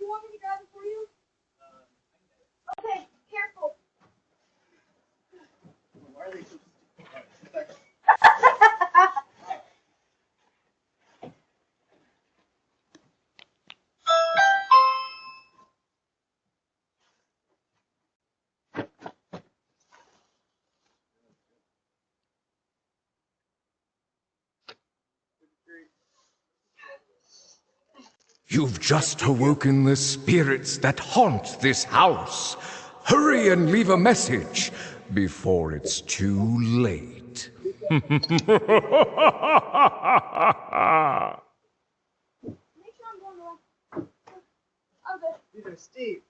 you want me to grab it for you? Okay, careful. Why are they so You've just awoken the spirits that haunt this house. Hurry and leave a message before it's too late. Make sure I'm going to. Okay. Steve.